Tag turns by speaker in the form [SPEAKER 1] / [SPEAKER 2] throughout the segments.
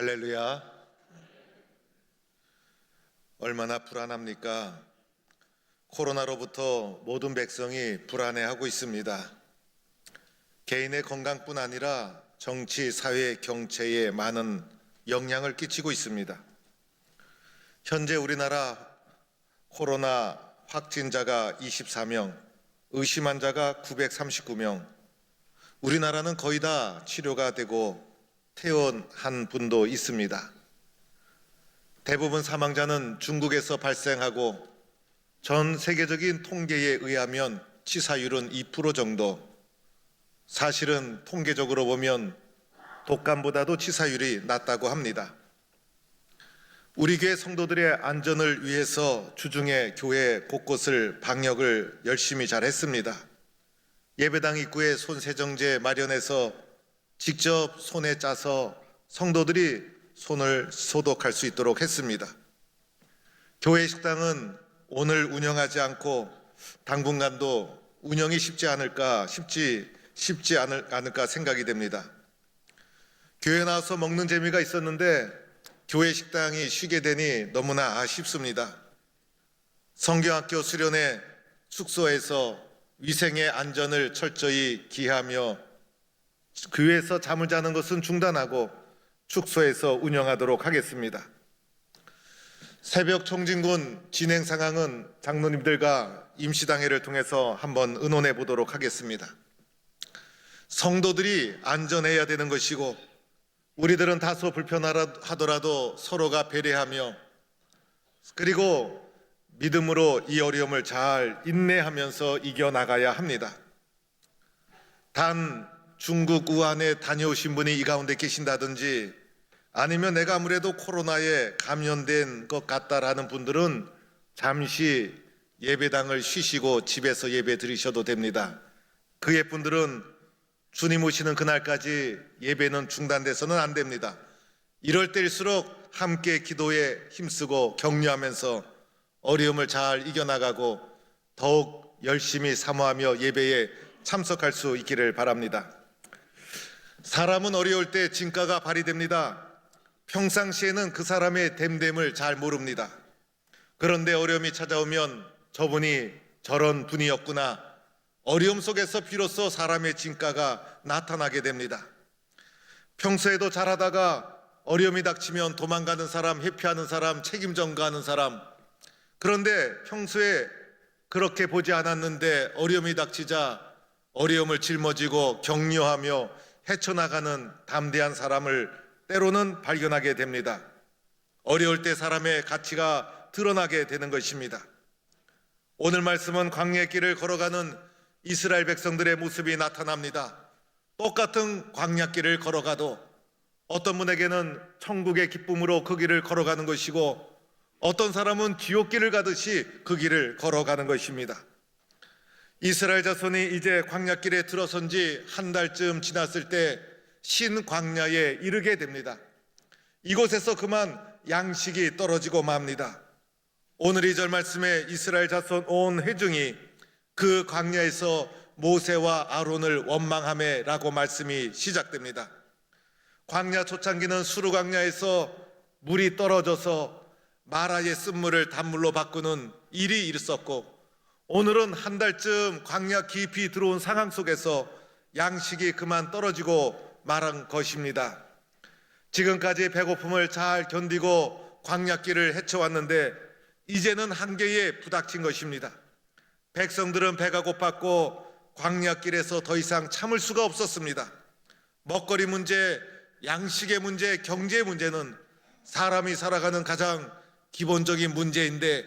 [SPEAKER 1] 할렐루야. 얼마나 불안합니까? 코로나로부터 모든 백성이 불안해하고 있습니다. 개인의 건강뿐 아니라 정치, 사회, 경제에 많은 영향을 끼치고 있습니다. 현재 우리나라 코로나 확진자가 24명, 의심 환자가 939명, 우리나라는 거의 다 치료가 되고 퇴원한 분도 있습니다. 대부분 사망자는 중국에서 발생하고 전 세계적인 통계에 의하면 치사율은 2% 정도, 사실은 통계적으로 보면 독감보다도 치사율이 낮다고 합니다. 우리 교회 성도들의 안전을 위해서 주중에 교회 곳곳을 방역을 열심히 잘 했습니다. 예배당 입구에 손세정제 마련해서 직접 손에 짜서 성도들이 손을 소독할 수 있도록 했습니다. 교회 식당은 오늘 운영하지 않고 당분간도 운영이 쉽지 않을까 생각이 됩니다. 교회 나와서 먹는 재미가 있었는데 교회 식당이 쉬게 되니 너무나 아쉽습니다. 성경학교 수련회 숙소에서 위생의 안전을 철저히 기하며 교회에서 잠을 자는 것은 중단하고 숙소에서 운영하도록 하겠습니다. 새벽 청진군 진행 상황은 장로님들과 임시당회를 통해서 한번 의논해 보도록 하겠습니다. 성도들이 안전해야 되는 것이고 우리들은 다소 불편하더라도 서로가 배려하며 그리고 믿음으로 이 어려움을 잘 인내하면서 이겨나가야 합니다. 단 중국 우한에 다녀오신 분이 이 가운데 계신다든지 아니면 내가 아무래도 코로나에 감염된 것 같다라는 분들은 잠시 예배당을 쉬시고 집에서 예배 드리셔도 됩니다. 그의 분들은 주님 오시는 그날까지 예배는 중단돼서는 안 됩니다. 이럴 때일수록 함께 기도에 힘쓰고 격려하면서 어려움을 잘 이겨나가고 더욱 열심히 사모하며 예배에 참석할 수 있기를 바랍니다. 사람은 어려울 때 진가가 발휘됩니다. 평상시에는 그 사람의 됨됨을 잘 모릅니다. 그런데 어려움이 찾아오면 저분이 저런 분이었구나, 어려움 속에서 비로소 사람의 진가가 나타나게 됩니다. 평소에도 잘하다가 어려움이 닥치면 도망가는 사람, 회피하는 사람, 책임 전가하는 사람, 그런데 평소에 그렇게 보지 않았는데 어려움이 닥치자 어려움을 짊어지고 격려하며 헤쳐나가는 담대한 사람을 때로는 발견하게 됩니다. 어려울 때 사람의 가치가 드러나게 되는 것입니다. 오늘 말씀은 광야의 길을 걸어가는 이스라엘 백성들의 모습이 나타납니다. 똑같은 광야길을 걸어가도 어떤 분에게는 천국의 기쁨으로 그 길을 걸어가는 것이고 어떤 사람은 지옥길을 가듯이 그 길을 걸어가는 것입니다. 이스라엘 자손이 이제 광야길에 들어선 지 한 달쯤 지났을 때 신광야에 이르게 됩니다. 이곳에서 그만 양식이 떨어지고 맙니다. 오늘 2절 말씀에 이스라엘 자손 온 회중이 그 광야에서 모세와 아론을 원망하매라고 말씀이 시작됩니다. 광야 초창기는 수르 광야에서 물이 떨어져서 마라의 쓴물을 단물로 바꾸는 일이 있었고 오늘은 한 달쯤 광야 깊이 들어온 상황 속에서 양식이 그만 떨어지고 말한 것입니다. 지금까지 배고픔을 잘 견디고 광야길을 헤쳐왔는데 이제는 한계에 부닥친 것입니다. 백성들은 배가 고팠고 광야길에서 더 이상 참을 수가 없었습니다. 먹거리 문제, 양식의 문제, 경제의 문제는 사람이 살아가는 가장 기본적인 문제인데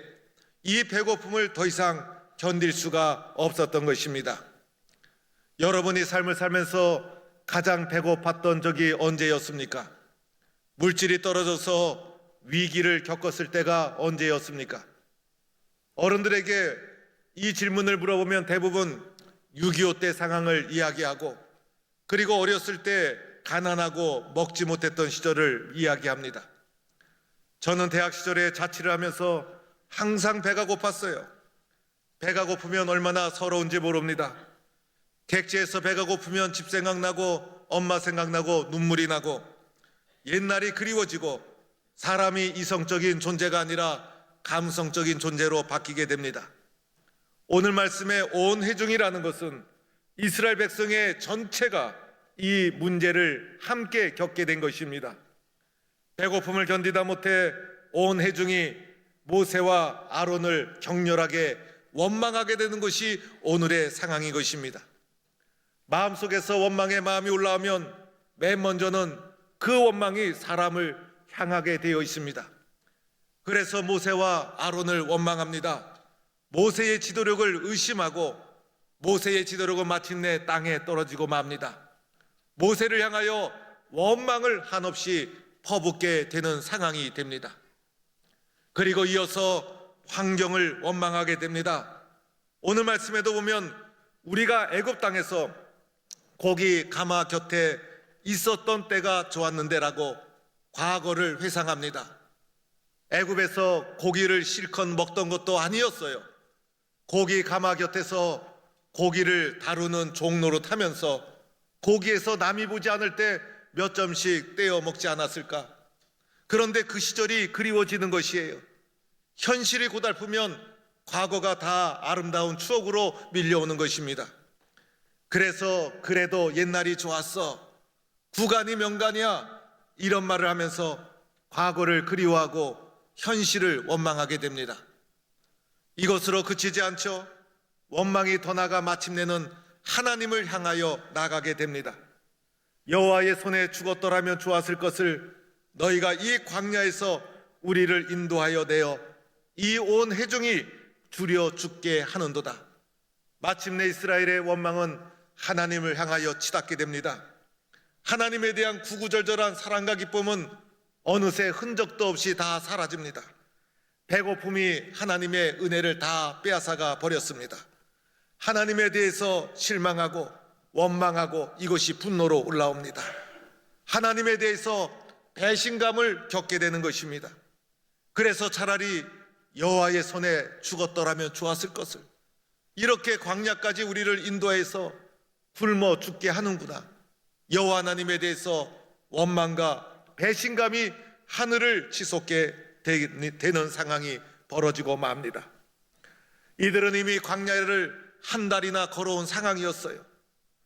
[SPEAKER 1] 이 배고픔을 더 이상 견딜 수가 없었던 것입니다. 여러분이 삶을 살면서 가장 배고팠던 적이 언제였습니까? 물질이 떨어져서 위기를 겪었을 때가 언제였습니까? 어른들에게 이 질문을 물어보면 대부분 6.25 때 상황을 이야기하고 그리고 어렸을 때 가난하고 먹지 못했던 시절을 이야기합니다. 저는 대학 시절에 자취를 하면서 항상 배가 고팠어요. 배가 고프면 얼마나 서러운지 모릅니다. 객지에서 배가 고프면 집 생각나고 엄마 생각나고 눈물이 나고 옛날이 그리워지고 사람이 이성적인 존재가 아니라 감성적인 존재로 바뀌게 됩니다. 오늘 말씀의 온 회중이라는 것은 이스라엘 백성의 전체가 이 문제를 함께 겪게 된 것입니다. 배고픔을 견디다 못해 온 회중이 모세와 아론을 격렬하게 원망하게 되는 것이 오늘의 상황인 것입니다. 마음속에서 원망의 마음이 올라오면 맨 먼저는 그 원망이 사람을 향하게 되어 있습니다. 그래서 모세와 아론을 원망합니다. 모세의 지도력을 의심하고 모세의 지도력은 마침내 땅에 떨어지고 맙니다. 모세를 향하여 원망을 한없이 퍼붓게 되는 상황이 됩니다. 그리고 이어서 환경을 원망하게 됩니다. 오늘 말씀에도 보면 우리가 애굽 땅에서 고기 가마 곁에 있었던 때가 좋았는데라고 과거를 회상합니다. 애굽에서 고기를 실컷 먹던 것도 아니었어요. 고기 가마 곁에서 고기를 다루는 종로로 타면서 고기에서 남이 보지 않을 때 몇 점씩 떼어 먹지 않았을까? 그런데 그 시절이 그리워지는 것이에요. 현실이 고달프면 과거가 다 아름다운 추억으로 밀려오는 것입니다. 그래서 그래도 옛날이 좋았어, 구간이 명간이야, 이런 말을 하면서 과거를 그리워하고 현실을 원망하게 됩니다. 이것으로 그치지 않죠. 원망이 더 나가 마침내는 하나님을 향하여 나가게 됩니다. 여호와의 손에 죽었더라면 좋았을 것을 너희가 이 광야에서 우리를 인도하여 내어 이 온 회중이 줄여 죽게 하는도다. 마침내 이스라엘의 원망은 하나님을 향하여 치닫게 됩니다. 하나님에 대한 구구절절한 사랑과 기쁨은 어느새 흔적도 없이 다 사라집니다. 배고픔이 하나님의 은혜를 다 빼앗아가 버렸습니다. 하나님에 대해서 실망하고 원망하고 이것이 분노로 올라옵니다. 하나님에 대해서 배신감을 겪게 되는 것입니다. 그래서 차라리 여호와의 손에 죽었더라면 좋았을 것을, 이렇게 광야까지 우리를 인도해서 굶어 죽게 하는구나. 여호와 하나님에 대해서 원망과 배신감이 하늘을 치솟게 되는 상황이 벌어지고 맙니다. 이들은 이미 광야를 한 달이나 걸어온 상황이었어요.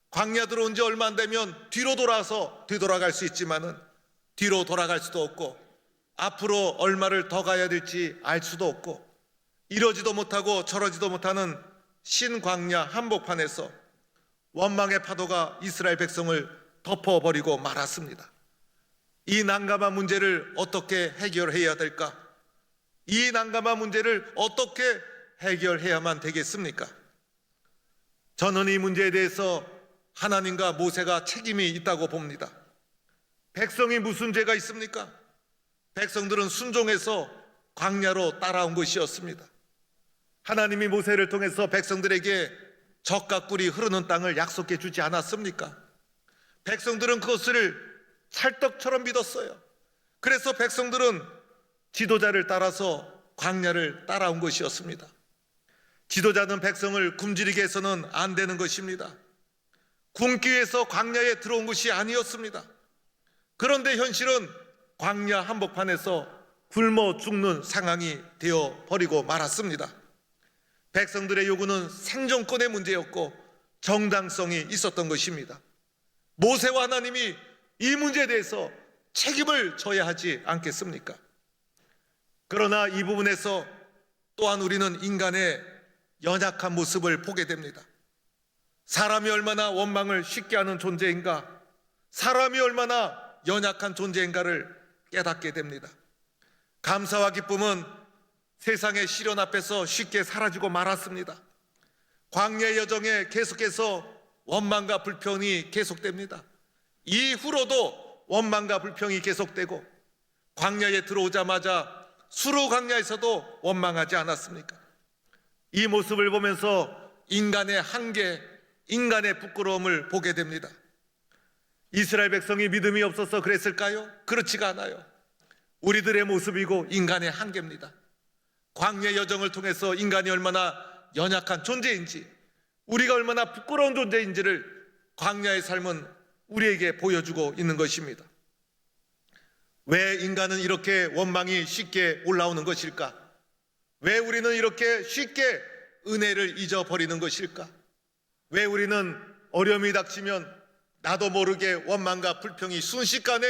[SPEAKER 1] 광야 들어온 지 얼마 안 되면 뒤로 돌아서 되돌아갈 수 있지만은 뒤로 돌아갈 수도 없고 앞으로 얼마를 더 가야 될지 알 수도 없고 이러지도 못하고 저러지도 못하는 신광야 한복판에서 원망의 파도가 이스라엘 백성을 덮어버리고 말았습니다. 이 난감한 문제를 어떻게 해결해야 될까? 이 난감한 문제를 어떻게 해결해야만 되겠습니까? 저는 이 문제에 대해서 하나님과 모세가 책임이 있다고 봅니다. 백성이 무슨 죄가 있습니까? 백성들은 순종해서 광야로 따라온 것이었습니다. 하나님이 모세를 통해서 백성들에게 젖과 꿀이 흐르는 땅을 약속해 주지 않았습니까? 백성들은 그것을 찰떡처럼 믿었어요. 그래서 백성들은 지도자를 따라서 광야를 따라온 것이었습니다. 지도자는 백성을 굶주리게 해서는 안 되는 것입니다. 굶기 위해서 광야에 들어온 것이 아니었습니다. 그런데 현실은 광야 한복판에서 굶어 죽는 상황이 되어 버리고 말았습니다. 백성들의 요구는 생존권의 문제였고 정당성이 있었던 것입니다. 모세와 하나님이 이 문제에 대해서 책임을 져야 하지 않겠습니까? 그러나 이 부분에서 또한 우리는 인간의 연약한 모습을 보게 됩니다. 사람이 얼마나 원망을 쉽게 하는 존재인가, 사람이 얼마나 연약한 존재인가를 깨닫게 됩니다. 감사와 기쁨은 세상의 시련 앞에서 쉽게 사라지고 말았습니다. 광야의 여정에 계속해서 원망과 불평이 계속됩니다. 이후로도 원망과 불평이 계속되고 광야에 들어오자마자 수르 광야에서도 원망하지 않았습니까? 이 모습을 보면서 인간의 한계, 인간의 부끄러움을 보게 됩니다. 이스라엘 백성이 믿음이 없어서 그랬을까요? 그렇지가 않아요. 우리들의 모습이고 인간의 한계입니다. 광야 여정을 통해서 인간이 얼마나 연약한 존재인지, 우리가 얼마나 부끄러운 존재인지를 광야의 삶은 우리에게 보여주고 있는 것입니다. 왜 인간은 이렇게 원망이 쉽게 올라오는 것일까? 왜 우리는 이렇게 쉽게 은혜를 잊어버리는 것일까? 왜 우리는 어려움이 닥치면 나도 모르게 원망과 불평이 순식간에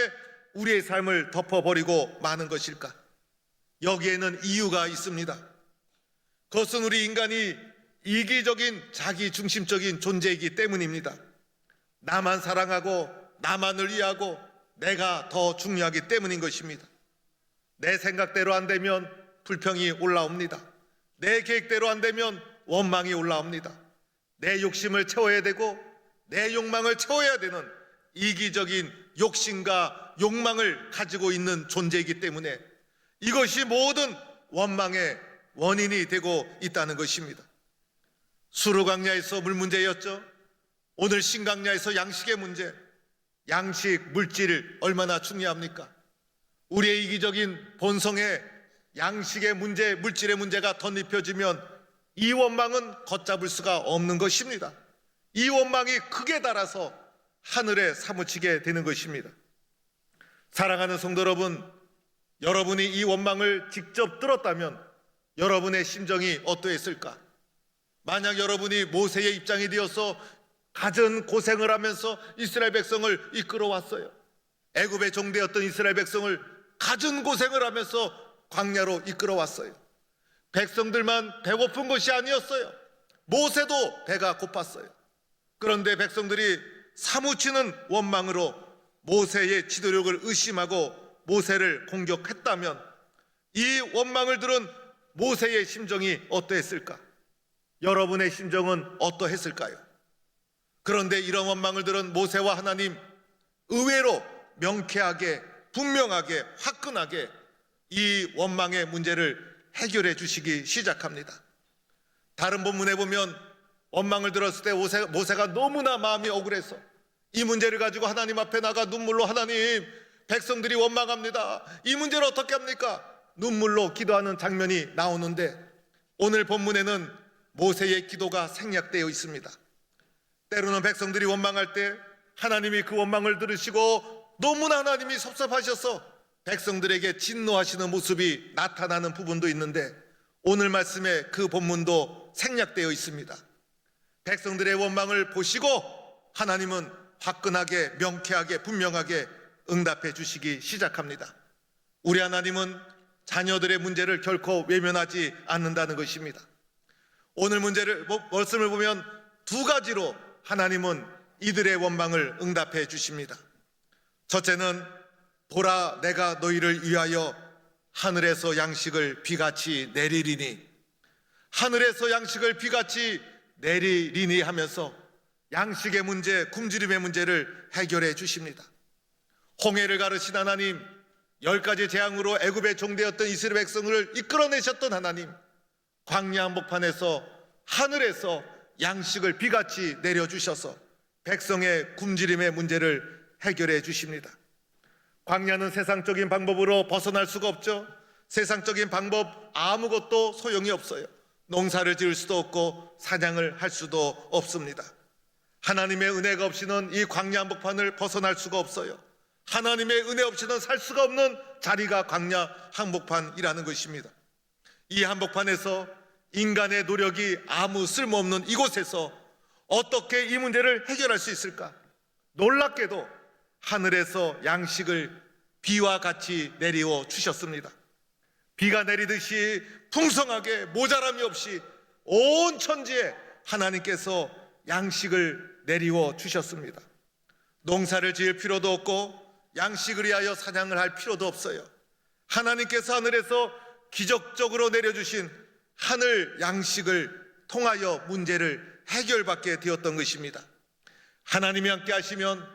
[SPEAKER 1] 우리의 삶을 덮어버리고 마는 것일까? 여기에는 이유가 있습니다. 그것은 우리 인간이 이기적인 자기중심적인 존재이기 때문입니다. 나만 사랑하고 나만을 이해하고 내가 더 중요하기 때문인 것입니다. 내 생각대로 안 되면 불평이 올라옵니다. 내 계획대로 안 되면 원망이 올라옵니다. 내 욕심을 채워야 되고 내 욕망을 채워야 되는 이기적인 욕심과 욕망을 가지고 있는 존재이기 때문에 이것이 모든 원망의 원인이 되고 있다는 것입니다. 수르강야에서 물 문제였죠. 오늘 신강야에서 양식의 문제. 양식, 물질 얼마나 중요합니까? 우리의 이기적인 본성에 양식의 문제, 물질의 문제가 덧입혀지면 이 원망은 걷잡을 수가 없는 것입니다. 이 원망이 극에 달아서 하늘에 사무치게 되는 것입니다. 사랑하는 성도 여러분, 여러분이 이 원망을 직접 들었다면 여러분의 심정이 어떠했을까? 만약 여러분이 모세의 입장이 되어서 갖은 고생을 하면서 이스라엘 백성을 이끌어왔어요. 애굽의 종되었던 이스라엘 백성을 갖은 고생을 하면서 광야로 이끌어왔어요. 백성들만 배고픈 것이 아니었어요. 모세도 배가 고팠어요. 그런데 백성들이 사무치는 원망으로 모세의 지도력을 의심하고 모세를 공격했다면 이 원망을 들은 모세의 심정이 어떠했을까? 여러분의 심정은 어떠했을까요? 그런데 이런 원망을 들은 모세와 하나님 의외로 명쾌하게 분명하게 화끈하게 이 원망의 문제를 해결해 주시기 시작합니다. 다른 본문에 보면 원망을 들었을 때 모세가 너무나 마음이 억울해서 이 문제를 가지고 하나님 앞에 나가 눈물로 하나님 백성들이 원망합니다. 이 문제를 어떻게 합니까? 눈물로 기도하는 장면이 나오는데 오늘 본문에는 모세의 기도가 생략되어 있습니다. 때로는 백성들이 원망할 때 하나님이 그 원망을 들으시고 너무나 하나님이 섭섭하셔서 백성들에게 진노하시는 모습이 나타나는 부분도 있는데 오늘 말씀에 그 본문도 생략되어 있습니다. 백성들의 원망을 보시고 하나님은 화끈하게 명쾌하게 분명하게 응답해 주시기 시작합니다. 우리 하나님은 자녀들의 문제를 결코 외면하지 않는다는 것입니다. 오늘 말씀을 보면 두 가지로 하나님은 이들의 원망을 응답해 주십니다. 첫째는 보라 내가 너희를 위하여 하늘에서 양식을 비같이 내리리니 하늘에서 양식을 비같이 내리리니 하면서 양식의 문제, 굶주림의 문제를 해결해 주십니다. 홍해를 가르신 하나님, 10가지 재앙으로 애굽의 종되었던 이스라엘 백성을 이끌어내셨던 하나님, 광야 한복판에서 하늘에서 양식을 비같이 내려주셔서 백성의 굶주림의 문제를 해결해 주십니다. 광야는 세상적인 방법으로 벗어날 수가 없죠. 세상적인 방법 아무것도 소용이 없어요. 농사를 지을 수도 없고 사냥을 할 수도 없습니다. 하나님의 은혜가 없이는 이 광야 한복판을 벗어날 수가 없어요. 하나님의 은혜 없이는 살 수가 없는 자리가 광야 한복판이라는 것입니다. 이 한복판에서 인간의 노력이 아무 쓸모없는 이곳에서 어떻게 이 문제를 해결할 수 있을까? 놀랍게도 하늘에서 양식을 비와 같이 내리워 주셨습니다. 비가 내리듯이 풍성하게 모자람이 없이 온 천지에 하나님께서 양식을 내리워 주셨습니다. 농사를 지을 필요도 없고 양식을 위하여 사냥을 할 필요도 없어요. 하나님께서 하늘에서 기적적으로 내려주신 하늘 양식을 통하여 문제를 해결받게 되었던 것입니다. 하나님이 함께 하시면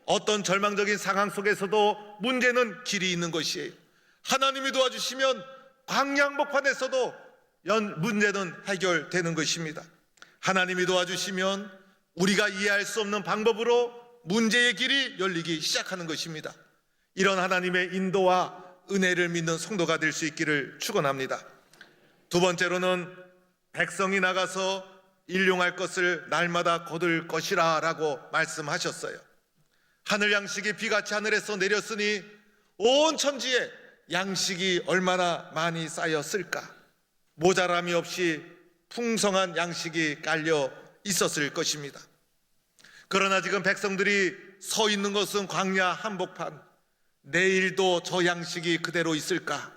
[SPEAKER 1] 어떤 절망적인 상황 속에서도 문제는 길이 있는 것이에요. 하나님이 도와주시면 광야 한복판에서도 문제는 해결되는 것입니다. 하나님이 도와주시면 우리가 이해할 수 없는 방법으로 문제의 길이 열리기 시작하는 것입니다. 이런 하나님의 인도와 은혜를 믿는 성도가 될 수 있기를 축원합니다. 두 번째로는 백성이 나가서 일용할 것을 날마다 거둘 것이라 라고 말씀하셨어요. 하늘 양식이 비같이 하늘에서 내렸으니 온 천지에 양식이 얼마나 많이 쌓였을까? 모자람이 없이 풍성한 양식이 깔려 있었을 것입니다. 그러나 지금 백성들이 서 있는 것은 광야 한복판. 내일도 저 양식이 그대로 있을까?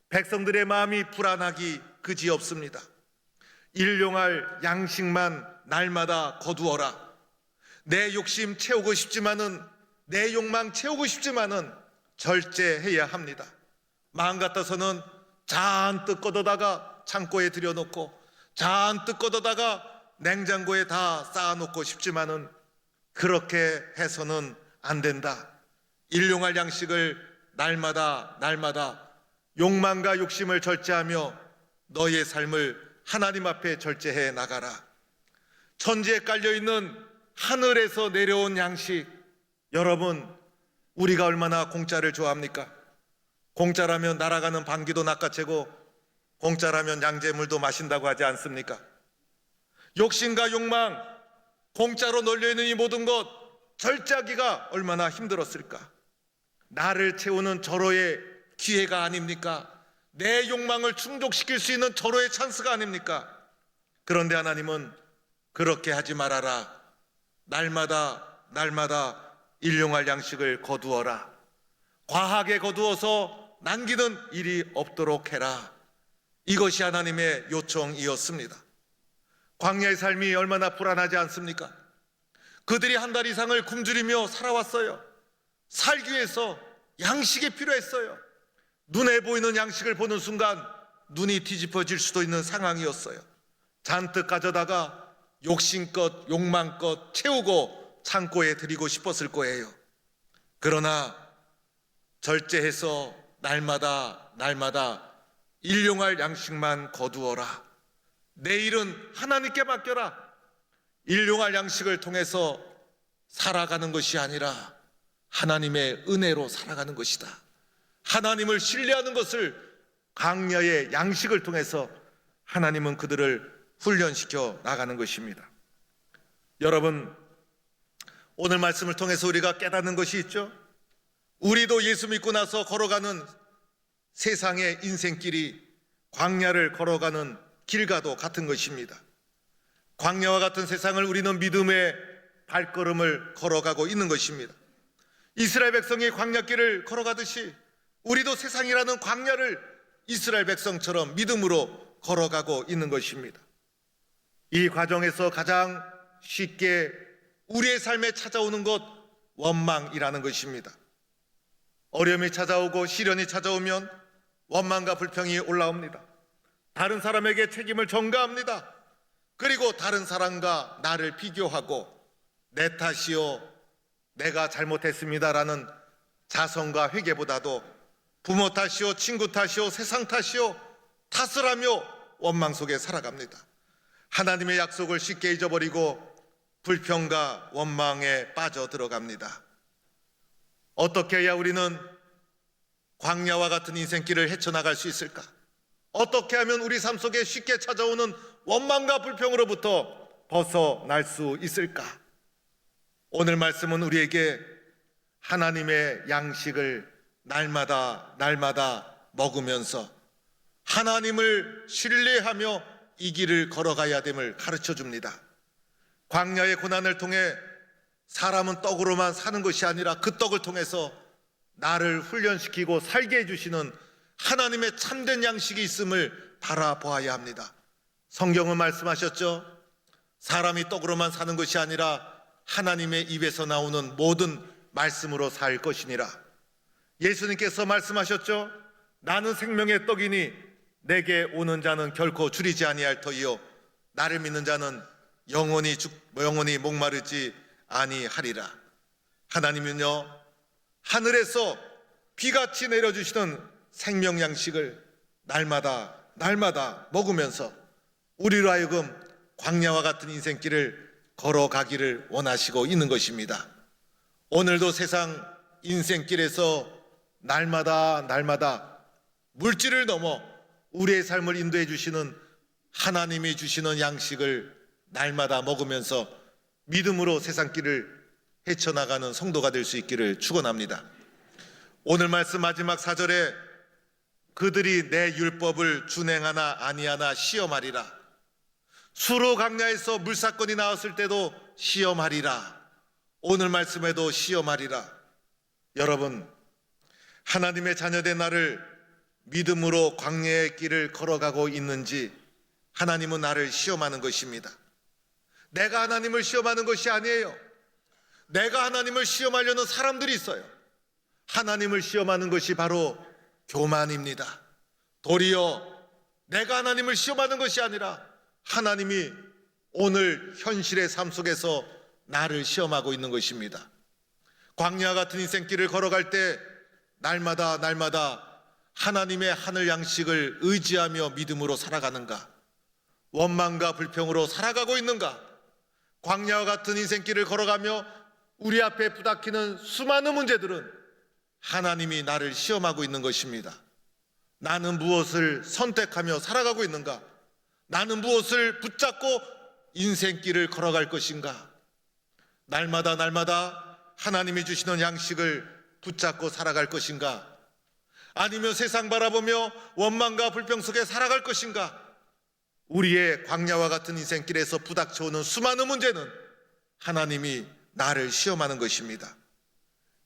[SPEAKER 1] 백성들의 마음이 불안하기 그지없습니다. 일용할 양식만 날마다 거두어라. 내 욕심 채우고 싶지만은, 내 욕망 채우고 싶지만은 절제해야 합니다. 마음 같아서는 잔뜩 걷어다가 창고에 들여놓고 잔뜩 걷어다가 냉장고에 다 쌓아놓고 싶지만은 그렇게 해서는 안 된다. 일용할 양식을 날마다 욕망과 욕심을 절제하며 너의 삶을 하나님 앞에 절제해 나가라. 천지에 깔려있는 하늘에서 내려온 양식, 여러분, 우리가 얼마나 공짜를 좋아합니까? 공짜라면 날아가는 방귀도 낚아채고 공짜라면 양재물도 마신다고 하지 않습니까? 욕심과 욕망, 공짜로 널려있는 이 모든 것 절제하기가 얼마나 힘들었을까? 나를 채우는 절호의 기회가 아닙니까? 내 욕망을 충족시킬 수 있는 절호의 찬스가 아닙니까? 그런데 하나님은 그렇게 하지 말아라. 날마다 일용할 양식을 거두어라. 과하게 거두어서 남기는 일이 없도록 해라. 이것이 하나님의 요청이었습니다. 광야의 삶이 얼마나 불안하지 않습니까? 그들이 한 달 이상을 굶주리며 살아왔어요. 살기 위해서 양식이 필요했어요. 눈에 보이는 양식을 보는 순간 눈이 뒤집어질 수도 있는 상황이었어요. 잔뜩 가져다가 욕심껏 욕망껏 채우고 창고에 들이고 싶었을 거예요. 그러나 절제해서 날마다 일용할 양식만 거두어라. 내일은 하나님께 맡겨라. 일용할 양식을 통해서 살아가는 것이 아니라 하나님의 은혜로 살아가는 것이다. 하나님을 신뢰하는 것을 광야의 양식을 통해서 하나님은 그들을 훈련시켜 나가는 것입니다. 여러분, 오늘 말씀을 통해서 우리가 깨닫는 것이 있죠. 우리도 예수 믿고 나서 걸어가는 세상의 인생길이 광야를 걸어가는 길과도 같은 것입니다. 광야와 같은 세상을 우리는 믿음의 발걸음을 걸어가고 있는 것입니다. 이스라엘 백성이 광야길을 걸어가듯이 우리도 세상이라는 광야를 이스라엘 백성처럼 믿음으로 걸어가고 있는 것입니다. 이 과정에서 가장 쉽게 우리의 삶에 찾아오는 것, 원망이라는 것입니다. 어려움이 찾아오고 시련이 찾아오면 원망과 불평이 올라옵니다. 다른 사람에게 책임을 전가합니다. 그리고 다른 사람과 나를 비교하고 내 탓이요, 내가 잘못했습니다라는 자성과 회개보다도 부모 탓이요, 친구 탓이요, 세상 탓이요, 탓을 하며 원망 속에 살아갑니다. 하나님의 약속을 쉽게 잊어버리고 불평과 원망에 빠져 들어갑니다. 어떻게 해야 우리는 광야와 같은 인생길을 헤쳐나갈 수 있을까? 어떻게 하면 우리 삶 속에 쉽게 찾아오는 원망과 불평으로부터 벗어날 수 있을까? 오늘 말씀은 우리에게 하나님의 양식을 날마다 먹으면서 하나님을 신뢰하며 이 길을 걸어가야 됨을 가르쳐 줍니다. 광야의 고난을 통해 사람은 떡으로만 사는 것이 아니라 그 떡을 통해서 나를 훈련시키고 살게 해주시는 하나님의 참된 양식이 있음을 바라보아야 합니다. 성경은 말씀하셨죠. 사람이 떡으로만 사는 것이 아니라 하나님의 입에서 나오는 모든 말씀으로 살 것이니라. 예수님께서 말씀하셨죠. 나는 생명의 떡이니 내게 오는 자는 결코 줄이지 아니할 터이요 나를 믿는 자는 영원히 목마르지 아니하리라. 하나님은요, 하늘에서 비같이 내려주시는 생명 양식을 날마다 먹으면서 우리로 하여금 광야와 같은 인생길을 걸어가기를 원하시고 있는 것입니다. 오늘도 세상 인생길에서 날마다 물질을 넘어 우리의 삶을 인도해 주시는 하나님이 주시는 양식을 날마다 먹으면서 믿음으로 세상 길을 헤쳐나가는 성도가 될 수 있기를 축원합니다. 오늘 말씀 마지막 4절에 그들이 내 율법을 준행하나 아니하나 시험하리라. 수로 강야에서 물사건이 나왔을 때도 시험하리라. 오늘 말씀에도 시험하리라. 여러분, 하나님의 자녀된 나를 믿음으로 광야의 길을 걸어가고 있는지 하나님은 나를 시험하는 것입니다. 내가 하나님을 시험하는 것이 아니에요. 내가 하나님을 시험하려는 사람들이 있어요. 하나님을 시험하는 것이 바로 교만입니다. 도리어 내가 하나님을 시험하는 것이 아니라 하나님이 오늘 현실의 삶 속에서 나를 시험하고 있는 것입니다. 광야 같은 인생길을 걸어갈 때 날마다 하나님의 하늘 양식을 의지하며 믿음으로 살아가는가? 원망과 불평으로 살아가고 있는가? 광야와 같은 인생길을 걸어가며 우리 앞에 부닥치는 수많은 문제들은 하나님이 나를 시험하고 있는 것입니다. 나는 무엇을 선택하며 살아가고 있는가? 나는 무엇을 붙잡고 인생길을 걸어갈 것인가? 날마다 하나님이 주시는 양식을 붙잡고 살아갈 것인가? 아니면 세상 바라보며 원망과 불평 속에 살아갈 것인가? 우리의 광야와 같은 인생길에서 부닥쳐오는 수많은 문제는 하나님이 나를 시험하는 것입니다.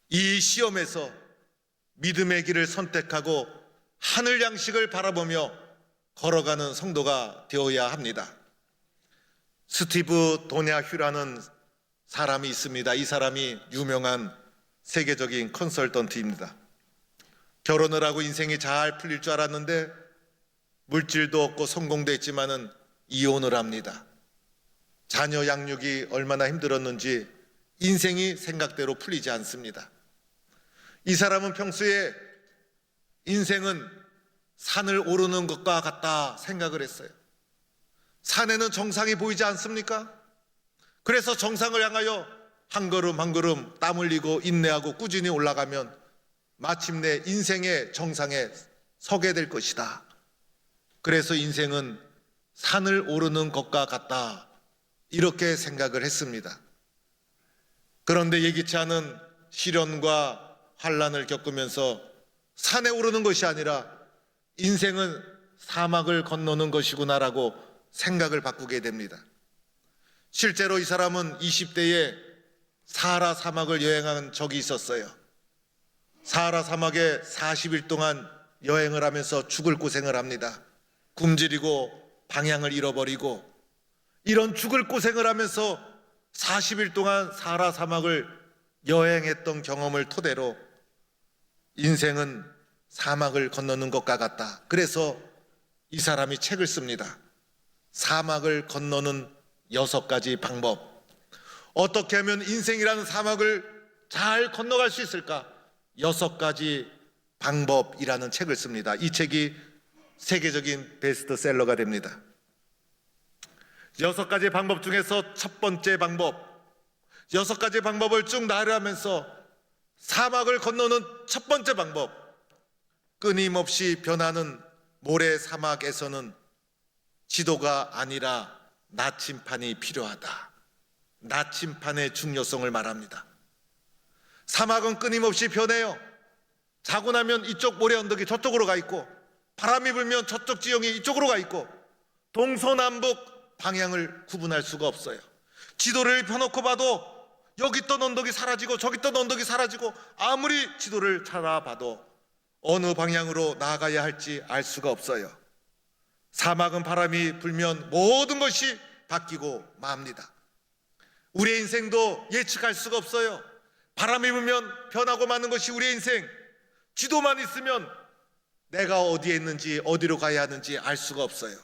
[SPEAKER 1] 이 시험에서 믿음의 길을 선택하고 하늘 양식을 바라보며 걸어가는 성도가 되어야 합니다. 스티브 도냐휴라는 사람이 있습니다. 이 사람이 유명한 세계적인 컨설턴트입니다. 결혼을 하고 인생이 잘 풀릴 줄 알았는데 물질도 없고 성공도 했지만은 이혼을 합니다. 자녀 양육이 얼마나 힘들었는지 인생이 생각대로 풀리지 않습니다. 이 사람은 평소에 인생은 산을 오르는 것과 같다 생각을 했어요. 산에는 정상이 보이지 않습니까? 그래서 정상을 향하여 한 걸음 한 걸음 땀 흘리고 인내하고 꾸준히 올라가면 마침내 인생의 정상에 서게 될 것이다. 그래서 인생은 산을 오르는 것과 같다. 이렇게 생각을 했습니다. 그런데 예기치 않은 시련과 환난을 겪으면서 산에 오르는 것이 아니라 인생은 사막을 건너는 것이구나라고 생각을 바꾸게 됩니다. 실제로 이 사람은 20대에 사하라 사막을 여행한 적이 있었어요. 사하라 사막에 40일 동안 여행을 하면서 죽을 고생을 합니다. 굶주리고 방향을 잃어버리고 이런 죽을 고생을 하면서 40일 동안 사하라 사막을 여행했던 경험을 토대로 인생은 사막을 건너는 것과 같다. 그래서 이 사람이 책을 씁니다. 사막을 건너는 6가지 방법. 어떻게 하면 인생이라는 사막을 잘 건너갈 수 있을까? 6가지 방법이라는 책을 씁니다. 이 책이 세계적인 베스트셀러가 됩니다. 6가지 방법 중에서 첫 번째 방법, 6가지 방법을 쭉 나열하면서 사막을 건너는 첫 번째 방법, 끊임없이 변하는 모래 사막에서는 지도가 아니라 나침판이 필요하다. 나침판의 중요성을 말합니다. 사막은 끊임없이 변해요. 자고 나면 이쪽 모래 언덕이 저쪽으로 가 있고 바람이 불면 저쪽 지형이 이쪽으로 가 있고 동서남북 방향을 구분할 수가 없어요. 지도를 펴놓고 봐도 여기 있던 언덕이 사라지고 저기 있던 언덕이 사라지고 아무리 지도를 찾아봐도 어느 방향으로 나아가야 할지 알 수가 없어요. 사막은 바람이 불면 모든 것이 바뀌고 맙니다. 우리의 인생도 예측할 수가 없어요. 바람이 불면 변하고 마는 것이 우리의 인생. 지도만 있으면 내가 어디에 있는지 어디로 가야 하는지 알 수가 없어요.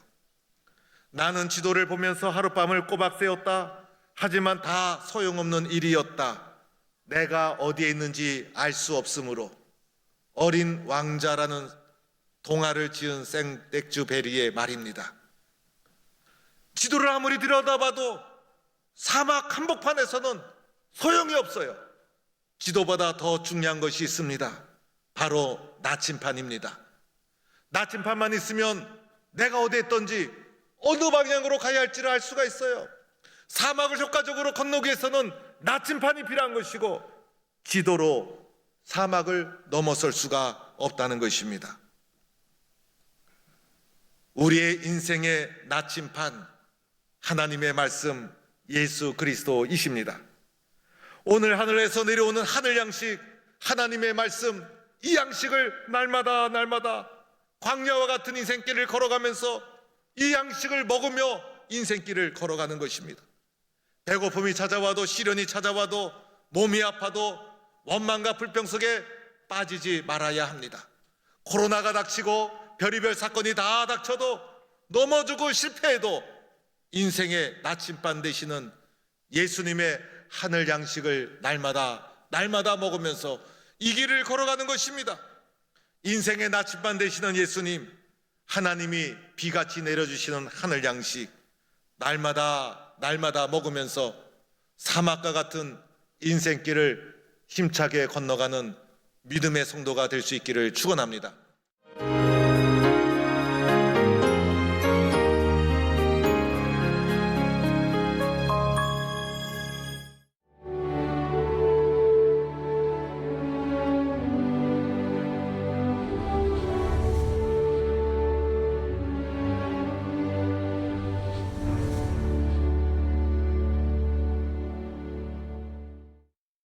[SPEAKER 1] 나는 지도를 보면서 하룻밤을 꼬박 새웠다. 하지만 다 소용없는 일이었다. 내가 어디에 있는지 알 수 없으므로. 어린 왕자라는 동화를 지은 생텍쥐페리의 말입니다. 지도를 아무리 들여다봐도 사막 한복판에서는 소용이 없어요. 지도보다 더 중요한 것이 있습니다. 바로 나침판입니다. 나침판만 있으면 내가 어디에 있던지 어느 방향으로 가야 할지를 알 수가 있어요. 사막을 효과적으로 건너기 위해서는 나침판이 필요한 것이고 지도로 사막을 넘어설 수가 없다는 것입니다. 우리의 인생의 나침판, 하나님의 말씀 예수 그리스도이십니다. 오늘 하늘에서 내려오는 하늘 양식, 하나님의 말씀, 이 양식을 날마다 광야와 같은 인생길을 걸어가면서 이 양식을 먹으며 인생길을 걸어가는 것입니다. 배고픔이 찾아와도, 시련이 찾아와도, 몸이 아파도 원망과 불평 속에 빠지지 말아야 합니다. 코로나가 닥치고 별의별 사건이 다 닥쳐도, 넘어지고 실패해도 인생의 나침반 되시는 예수님의 하늘 양식을 날마다 먹으면서 이 길을 걸어가는 것입니다. 인생의 나침반 되시는 예수님, 하나님이 비같이 내려주시는 하늘 양식, 날마다 먹으면서 사막과 같은 인생길을 힘차게 건너가는 믿음의 성도가 될 수 있기를 축원합니다.